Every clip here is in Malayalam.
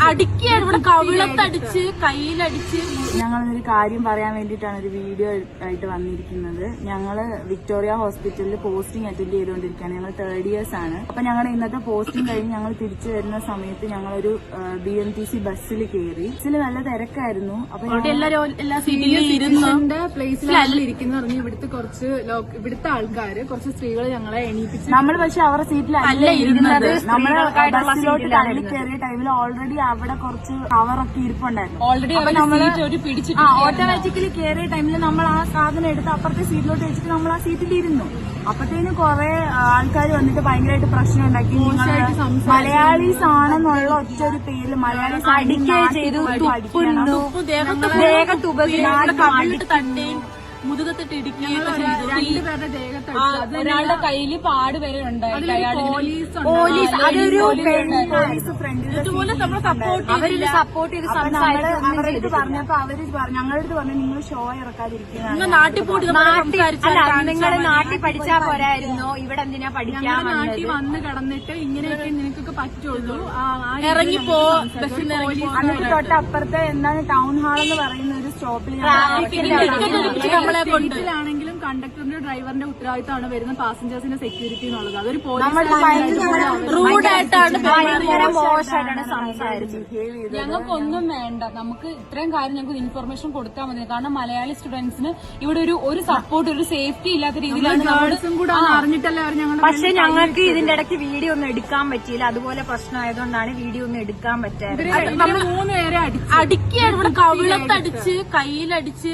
അടിക്കുകയാണ് ഇവിടെ, കവിളത്തടിച്ച് കയ്യിലടിച്ച്. ഞങ്ങളൊരു കാര്യം പറയാൻ വേണ്ടിയിട്ടാണ് ഒരു വീഡിയോ ആയിട്ട് വന്നിരിക്കുന്നത്. ഞങ്ങള് വിക്ടോറിയ ഹോസ്പിറ്റലിൽ പോസ്റ്റിംഗ് അറ്റൻഡ് ചെയ്തുകൊണ്ടിരിക്കുകയാണ്. ഞങ്ങൾ 3rd ഇയേഴ്സ് ആണ്. അപ്പൊ ഞങ്ങളുടെ ഇന്നത്തെ പോസ്റ്റിംഗ് കഴിഞ്ഞ് ഞങ്ങൾ തിരിച്ചു വരുന്ന സമയത്ത് ഞങ്ങളൊരു BMTC ബസ്സിൽ കയറി. ബസ്സിൽ നല്ല തിരക്കായിരുന്നു. അപ്പൊ എല്ലാ സീറ്റിലും ഇരുന്ന് പ്ലേസിലാണ് ഇരിക്കുന്ന പറഞ്ഞു. ഇവിടുത്തെ ആൾക്കാര് കുറച്ച് സ്ത്രീകൾ ഞങ്ങളെ എണീപ്പിച്ചു. നമ്മൾ പക്ഷെ അവരുടെ സീറ്റിലല്ല ഇരുന്നത്. നമ്മള് ബസ്സിലോട്ട് തള്ളി കയറിയ ടൈമിൽ ഓൾറെഡി അവിടെ കുറച്ച് കവറൊക്കെ ഇരിപ്പുണ്ടായിരുന്നു. ഓൾറെഡി ഓട്ടോമാറ്റിക്കലി കയറിയ ടൈമിൽ നമ്മൾ ആ സാധനം എടുത്ത് അപ്പുറത്തെ സീറ്റിലോട്ട് വെച്ചിട്ട് നമ്മൾ ആ സീറ്റിൽ ഇരുന്നു. അപ്പത്തേന് കുറെ ആൾക്കാർ വന്നിട്ട് ഭയങ്കരമായിട്ട് പ്രശ്നം ഉണ്ടാക്കി. മലയാളീസ് ആണെന്നുള്ള ഒറ്റ ഒരു പേരിൽ മലയാളീസ് അടിക്കുകയും ചെയ്തു, തുപ്പുന്നു, കവിളിട്ട് തട്ടുകയും മുതുകത്തിട്ട് ഇടിക്കുകയും രണ്ടുപേരുടെ ദേഹത്ത് ഒരാളുടെ കയ്യില് പാട് വരെ ഉണ്ടായി. പോലീസ് അതൊരു പോലീസ് ഫ്രണ്ട് ഇതുപോലെ നമ്മളെ സപ്പോർട്ട് ചെയ്ത് അവരടുത്ത് പറഞ്ഞപ്പോ അവര് ഞങ്ങളടുത്ത് പറഞ്ഞു നിങ്ങൾ ഷോ ഇറക്കാതിരിക്കുക, നാട്ടിൽ പോയിട്ട് നിങ്ങൾ നാട്ടിൽ പഠിച്ചാ പോരായിരുന്നോ, ഇവിടെ എന്തിനാ പഠിക്കാൻ? നാട്ടിൽ വന്ന് കിടന്നിട്ട് ഇങ്ങനെയൊക്കെ നിനക്കൊക്കെ പറ്റുള്ളൂ, ഇറങ്ങിപ്പോ. എന്നിട്ട് തൊട്ടപ്പുറത്തെ എന്താണ് ടൗൺ ഹാൾ എന്ന് പറയുന്ന ഒരു സ്റ്റോപ്പിൽ ാണെങ്കിലും കണ്ടക്ടറിന്റെ ഡ്രൈവറിന്റെ ഉത്തരവാദിത്തമാണ് വരുന്ന പാസഞ്ചേഴ്സിന്റെ സെക്യൂരിറ്റി എന്നുള്ളത്. അതൊരു റൂഡായിട്ടാണ് മോശമായിട്ടാണ് സംസാരിച്ചത്. ഞങ്ങൾക്കൊന്നും വേണ്ട, നമുക്ക് ഇത്രയും കാര്യം ഞങ്ങൾക്ക് ഇൻഫർമേഷൻ കൊടുത്താൽ മതി. കാരണം മലയാളി സ്റ്റുഡൻസിന് ഇവിടെ ഒരു സപ്പോർട്ട്, ഒരു സേഫ്റ്റി ഇല്ലാത്ത രീതിയിലാണ് അറിഞ്ഞിട്ടല്ലേ ഞങ്ങൾ. പക്ഷെ ഞങ്ങൾക്ക് ഇതിന്റെ ഇടയ്ക്ക് വീഡിയോ ഒന്നും എടുക്കാൻ പറ്റിയില്ല. അതുപോലെ പ്രശ്നമായതുകൊണ്ടാണ് വീഡിയോ ഒന്നും എടുക്കാൻ പറ്റാറ്. 3 പേരെ അടിക്കുകയാണ് ഇവിടെ, കവിളത്തടിച്ച് കയ്യിലടിച്ച്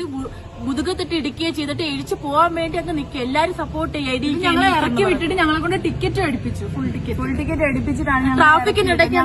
മുതുകത്തിട്ട് ഇടിക്കുകയും ചെയ്തിട്ട് എഴിച്ചു പോകാൻ വേണ്ടി അങ്ങ് നിൽക്കുക. എല്ലാരും സപ്പോർട്ട് ചെയ്യാം. ഞങ്ങളെ ഇറക്കി വിട്ടിട്ട് ഞങ്ങളെ കൊണ്ട് ടിക്കറ്റ് അടിപ്പിച്ചു. ഫുൾ ടിക്കറ്റ് അടിപ്പിച്ചിട്ടാണ് ട്രാഫിക്കിനിടയ്ക്ക്